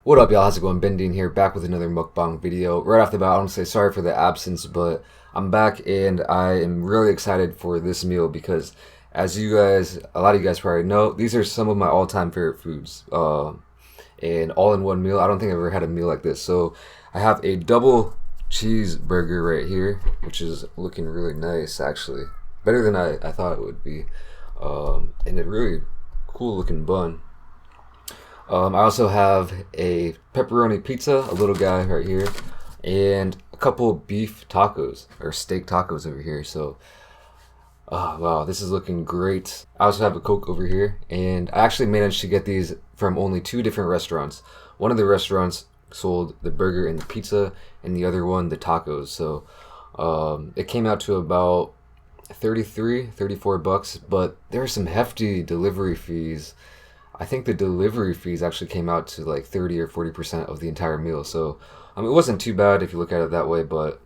What up, y'all? How's it going? BenDeen here, back with another mukbang video. Right off the bat, I want to say sorry for the absence, but I'm back and I am really excited for this meal because, as you guys, a lot of you guys probably know, these are some of my all-time favorite foods. And all in one meal. I don't think I've ever had a meal like this. So I have a double cheeseburger right here, which is looking really nice, actually. Better than I thought it would be. And a really cool looking bun. I also have a pepperoni pizza, a little guy right here, and a couple beef tacos or steak tacos over here. So, wow, this is looking great. I also have a Coke over here, and I actually managed to get these from only two different restaurants. One of the restaurants sold the burger and the pizza, and the other one the tacos. So, it came out to about 34 bucks, but there are some hefty delivery fees. I think the delivery fees actually came out to like 30 or 40% of the entire meal. So, it wasn't too bad if you look at it that way, but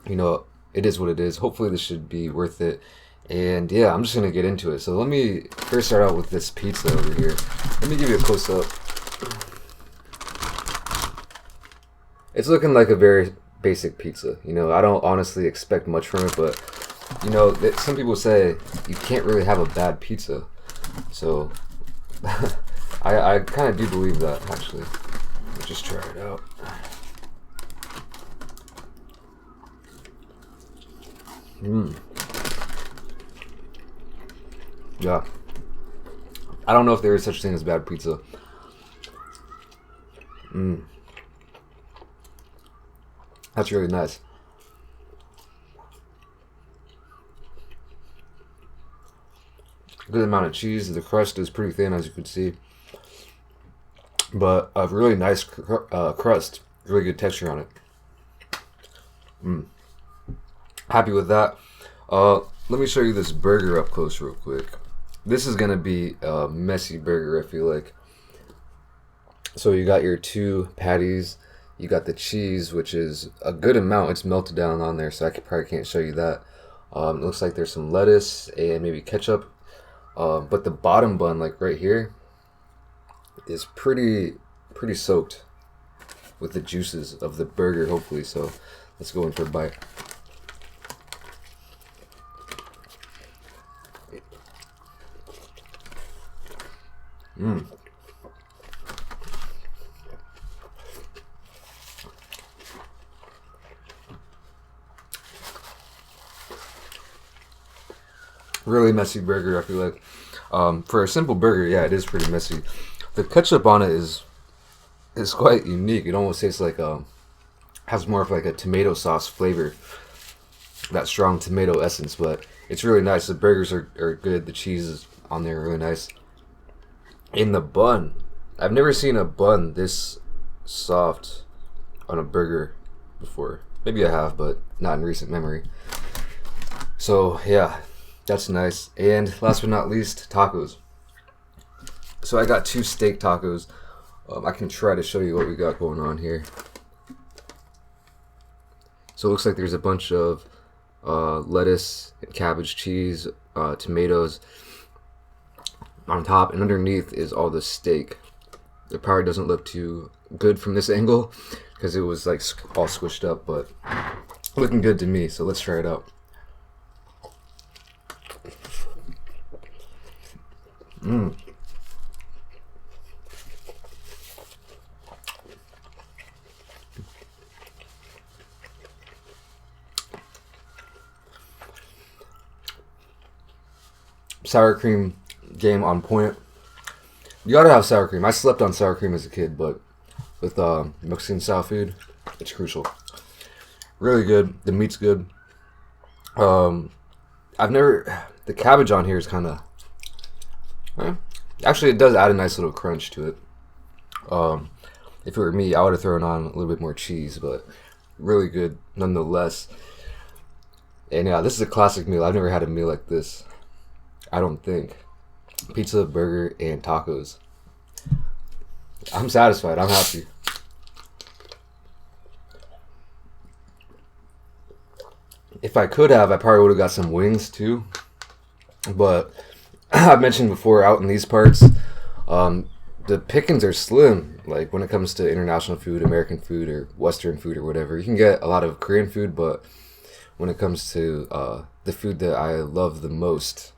you know, it is what it is. Hopefully, this should be worth it. And yeah, I'm just gonna get into it. So, let me first start out with this pizza over here. Let me give you a close up. It's looking like a very basic pizza. You know, I don't honestly expect much from it, but you know, some people say you can't really have a bad pizza. So, I kind of do believe that, actually. Let's just try it out. Yeah. I don't know if there is such thing as bad pizza. That's really nice. Good amount of cheese. The crust is pretty thin, as you can see, but a really nice crust. Really good texture on it. Happy with that. Let me show you this burger up close real quick. This is gonna be a messy burger, I feel like. So you got your two patties. You got the cheese, which is a good amount. It's melted down on there, so probably can't show you that. It looks like there's some lettuce and maybe ketchup. But the bottom bun, like right here, is pretty soaked with the juices of the burger, hopefully. So let's go in for a bite. Really messy burger, I feel like. For a simple burger, yeah, it is pretty messy. The ketchup on it is quite unique. It almost tastes like has more of like a tomato sauce flavor, that strong tomato essence, but it's really nice. The burgers are good. The cheese is on there really nice. In the bun, I've never seen a bun this soft on a burger before. Maybe I have, but not in recent memory. So yeah, that's nice. And last but not least, tacos. So I got two steak tacos. I can try to show you what we got going on here. So it looks like there's a bunch of lettuce, cabbage, cheese, tomatoes on top, and underneath is all the steak. It probably doesn't look too good from this angle because it was like all squished up, but looking good to me. So let's try it out. Sour cream game on point. You gotta have sour cream. I slept on sour cream as a kid, but with Mexican style food, it's crucial. Really good. The meat's good. I've never. The cabbage on here is kind of. Actually, it does add a nice little crunch to it. If it were me, I would have thrown on a little bit more cheese, but really good nonetheless. And yeah, this is a classic meal. I've never had a meal like this, I don't think. Pizza, burger, and tacos. I'm satisfied. I'm happy. If I could have, I probably would have got some wings too. But I mentioned before, out in these parts, the pickings are slim. Like when it comes to international food, American food, or Western food, or whatever, you can get a lot of Korean food, but when it comes to the food that I love the most,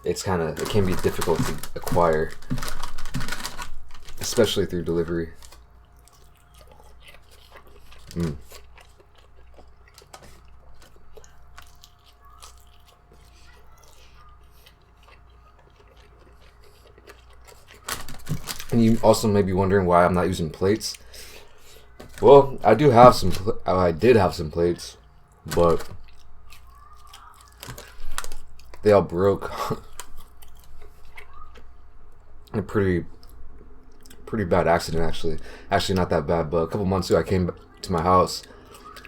it can be difficult to acquire, especially through delivery. And you also may be wondering why I'm not using plates. Well, I did have some plates, but they all broke. A pretty bad accident, actually. Actually, not that bad, but a couple months ago, I came to my house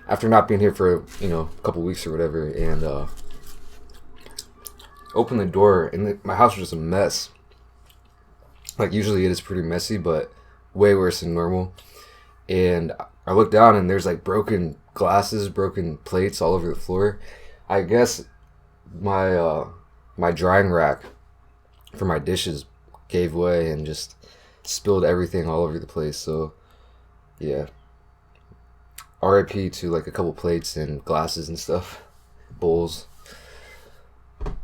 after not being here for a couple weeks or whatever, and opened the door, and my house was just a mess. Like usually it is pretty messy, but way worse than normal. And I looked down, and there's like broken glasses, broken plates all over the floor. I guess my drying rack for my dishes gave way and just spilled everything all over the place. So yeah, RIP to like a couple plates and glasses and stuff, bowls.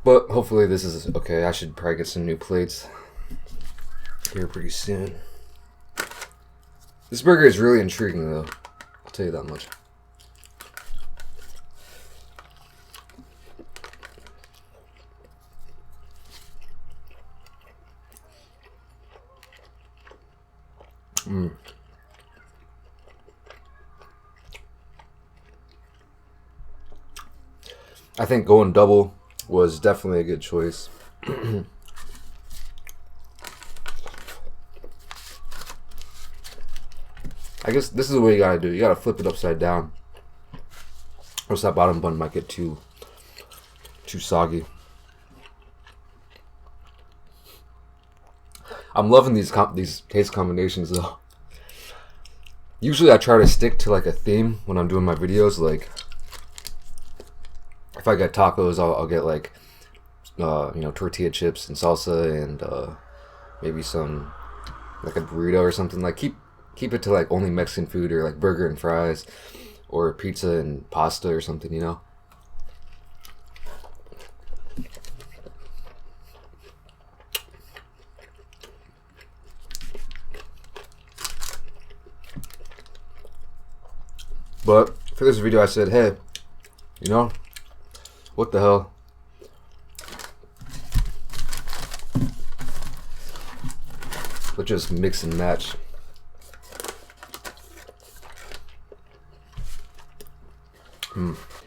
But hopefully this is okay. I should probably get some new plates here pretty soon. This burger is really intriguing though, I'll tell you that much. I think going double was definitely a good choice. I guess this is what you gotta do. You gotta flip it upside down, or else that bottom bun might get too soggy. I'm loving these taste combinations though. Usually I try to stick to like a theme when I'm doing my videos. Like if I get tacos, I'll get like tortilla chips and salsa, and maybe some like a burrito or something. Like keep it to like only Mexican food, or like burger and fries, or pizza and pasta or something, But for this video, I said, hey, what the hell? Let's just mix and match.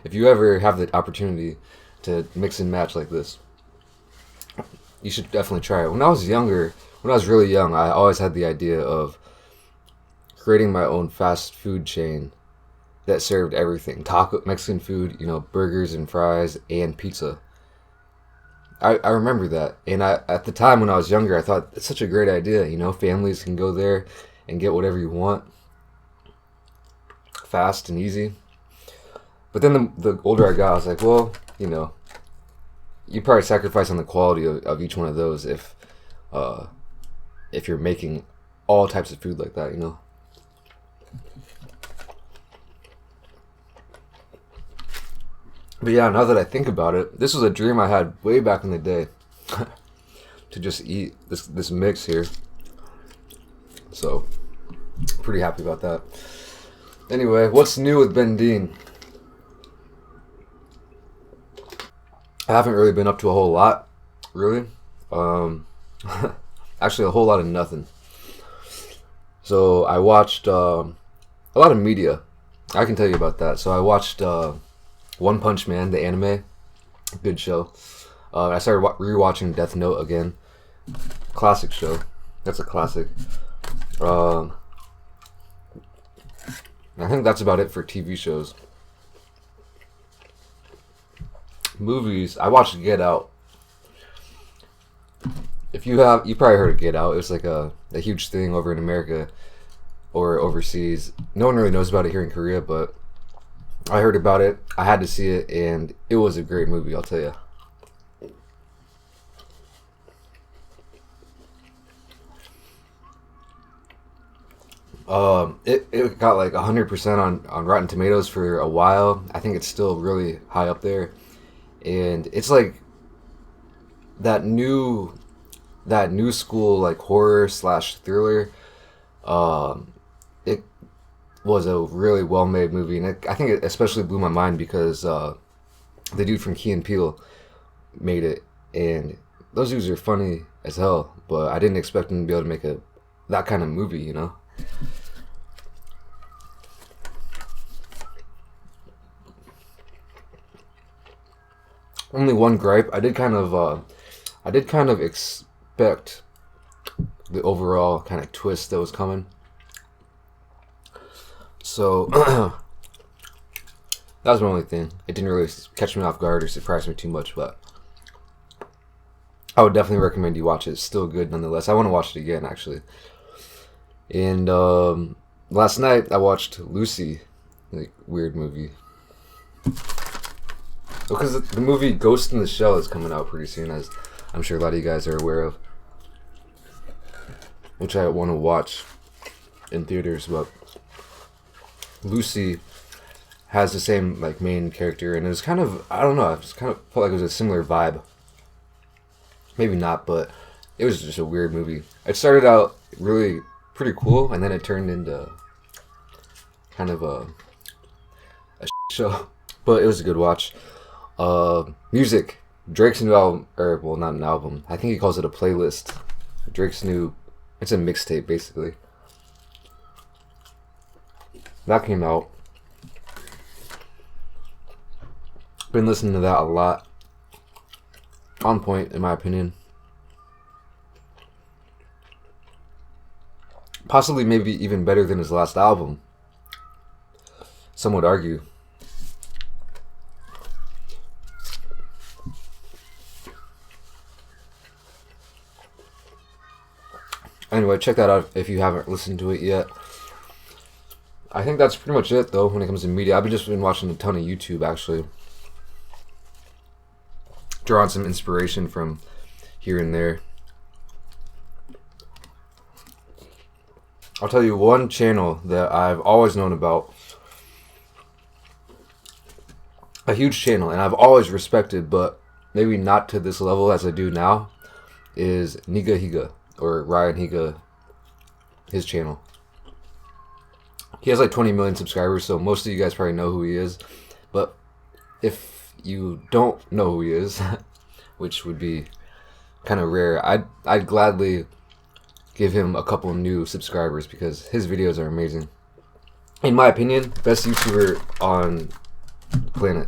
If you ever have the opportunity to mix and match like this, you should definitely try it. When I was really young, I always had the idea of creating my own fast food chain that served everything: Mexican food, burgers and fries and pizza. I remember that, and at the time when I was younger, I thought it's such a great idea. Families can go there and get whatever you want, fast and easy. But then the older I got, I was like, well, you probably sacrifice on the quality of each one of those if you're making all types of food like that, But yeah, now that I think about it, this was a dream I had way back in the day to just eat this mix here. So, pretty happy about that. Anyway, what's new with BenDeen? I haven't really been up to a whole lot, really. Actually, a whole lot of nothing. So I watched a lot of media. I can tell you about that. So I watched One Punch Man, the anime. Good show. I started rewatching Death Note again. Classic show. That's a classic. I think that's about it for TV shows. Movies, I watched Get Out. You probably heard of Get Out. It was like a huge thing over in America or overseas. No one really knows about it here in Korea, but I heard about it. I had to see it, and it was a great movie, I'll tell you. It got like 100% on Rotten Tomatoes for a while. I think it's still really high up there, and it's like that new that new school like horror slash thriller. It was a really well made movie, and I think it especially blew my mind because the dude from Key and Peele made it, and those dudes are funny as hell. But I didn't expect them to be able to make a that kind of movie, you know. Only one gripe. I did kind of expect the overall kind of twist that was coming. So that was my only thing. It didn't really catch me off guard or surprise me too much, but I would definitely recommend you watch it. It's still good nonetheless. I want to watch it again actually. And last night I watched Lucy, like weird movie. Because the movie Ghost in the Shell is coming out pretty soon, as I'm sure a lot of you guys are aware of, which I want to watch in theaters. But Lucy has the same like main character, and it was kind of, I don't know, I just kind of felt like it was a similar vibe. Maybe not, but it was just a weird movie. It started out really pretty cool, and then it turned into kind of a show. But it was a good watch. Music. Drake's new album, or well, not an album. I think he calls it a playlist. Drake's new, it's a mixtape basically. That came out. Been listening to that a lot. On point, in my opinion. Possibly, maybe even better than his last album. Some would argue. Anyway, check that out if you haven't listened to it yet. I think that's pretty much it, though, when it comes to media. I've just been watching a ton of YouTube, actually. Drawing some inspiration from here and there. I'll tell you one channel that I've always known about. A huge channel, and I've always respected, but maybe not to this level as I do now, is Niga Higa. Or Ryan Higa, his channel. He has like 20 million subscribers, so most of you guys probably know who he is. But if you don't know who he is, which would be kind of rare, I'd gladly give him a couple new subscribers because his videos are amazing. In my opinion, best YouTuber on the planet.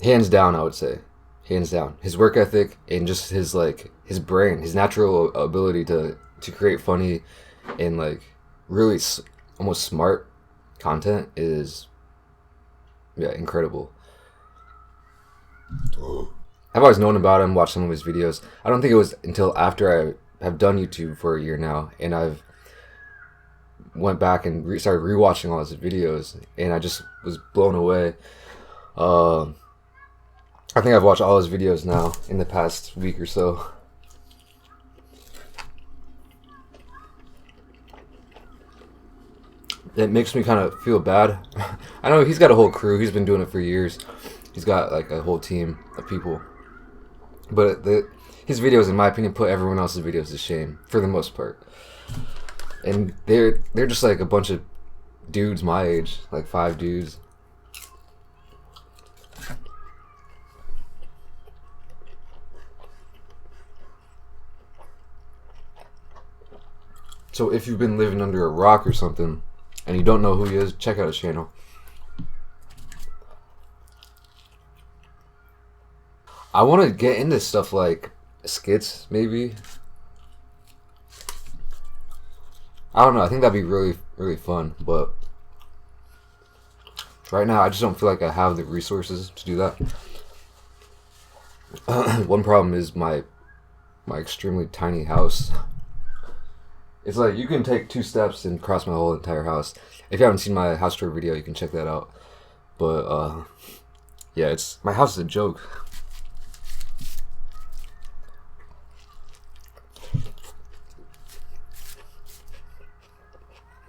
Hands down, I would say. Hands down. His work ethic and just his like his brain, his natural ability to create funny and like really almost smart content is incredible. I've always known about him, watched some of his videos. I don't think it was until after I have done YouTube for a year now, and I've went back and started rewatching all his videos, and I just was blown away. I think I've watched all his videos now in the past week or so. It makes me kind of feel bad. I know he's got a whole crew. He's been doing it for years. He's got like a whole team of people. But his videos, in my opinion, put everyone else's videos to shame for the most part. And they're just like a bunch of dudes my age, like 5 dudes. So if you've been living under a rock or something and you don't know who he is, check out his channel. I want to get into stuff like skits, maybe. I don't know. I think that'd be really, really fun. But right now, I just don't feel like I have the resources to do that. One problem is my extremely tiny house. It's like you can take 2 steps and cross my whole entire house. If you haven't seen my house tour video, you can check that out. But yeah, my house is a joke.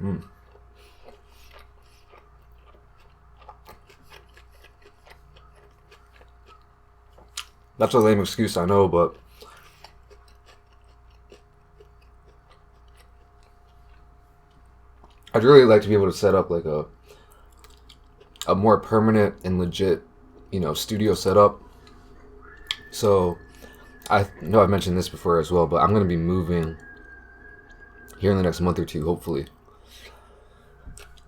Mm. That's a lame excuse, I know, but I'd really like to be able to set up like a more permanent and legit, studio setup. So I know I've mentioned this before as well, but I'm gonna be moving here in the next month or two, hopefully.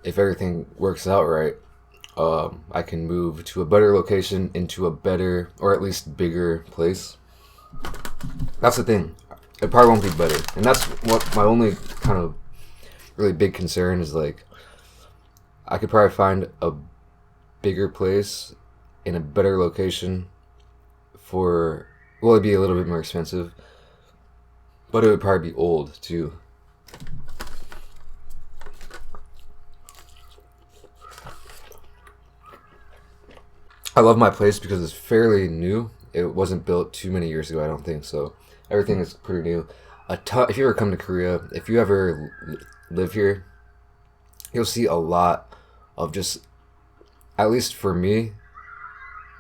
If everything works out right, I can move to a better location, into a better, or at least bigger place. That's the thing. It probably won't be better, and that's what my only kind of really big concern is. Like, I could probably find a bigger place in a better location for, well, it'd be a little bit more expensive, but it would probably be old too. I love my place because it's fairly new. It wasn't built too many years ago, I don't think. So everything is pretty new. If you ever come to Korea, if you ever live here, you'll see a lot of just, at least for me,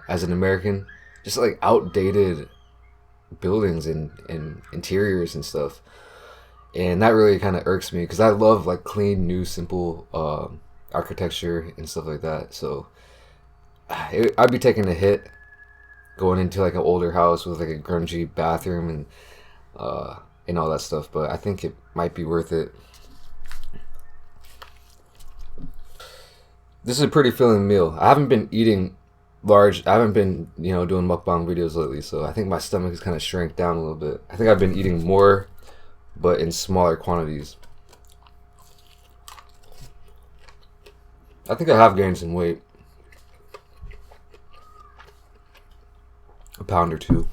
as an American, just like outdated buildings and interiors and stuff. And that really kind of irks me because I love like clean, new, simple architecture and stuff like that. So I'd be taking a hit going into like an older house with like a grungy bathroom and all that stuff, but I think it might be worth it. This is a pretty filling meal. I haven't been eating large. I haven't been, doing mukbang videos lately, so I think my stomach has kind of shrank down a little bit. I think I've been eating more, but in smaller quantities. I think I have gained some weight. A pound or two.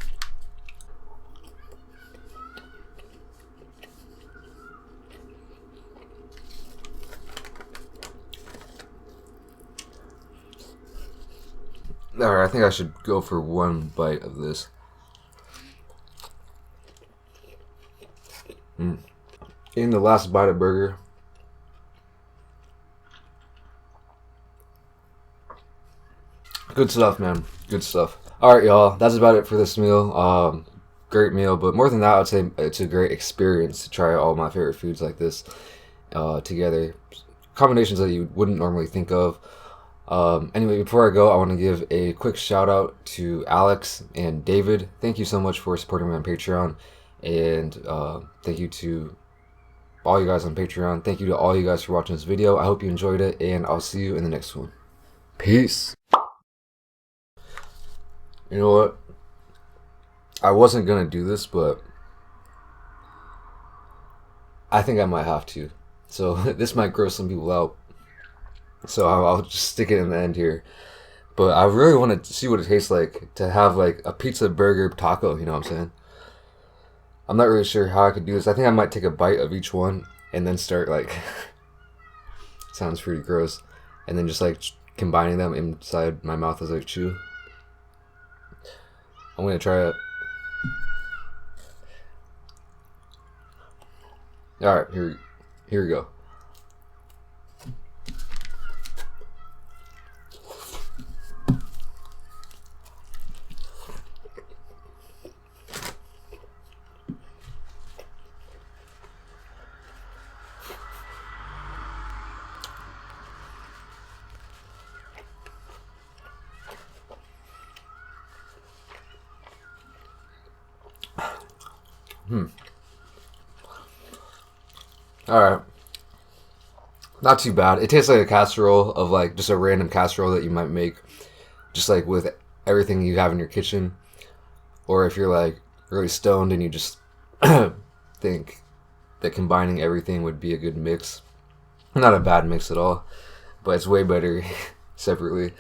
Alright, I think I should go for one bite of this. In the last bite of burger. Good stuff, man. Good stuff. Alright, y'all. That's about it for this meal. Great meal, but more than that, I would say it's a great experience to try all my favorite foods like this together. Combinations that you wouldn't normally think of. Anyway, before I go, I want to give a quick shout out to Alex and David. Thank you so much for supporting me on Patreon, and thank you to all you guys on Patreon. Thank you to all you guys for watching this video. I hope you enjoyed it, and I'll see you in the next one. Peace. You know what? I wasn't gonna do this, but I think I might have to. So this might gross some people out. So I'll just stick it in the end here. But I really want to see what it tastes like to have like a pizza, burger, taco, you know what I'm saying? I'm not really sure how I could do this. I think I might take a bite of each one and then start like, sounds pretty gross, and then just like combining them inside my mouth as I chew. I'm gonna try it. Alright, here we go. Alright. Not too bad. It tastes like a casserole of like just a random casserole that you might make just like with everything you have in your kitchen. Or if you're like really stoned and you just think that combining everything would be a good mix. Not a bad mix at all, but it's way better separately.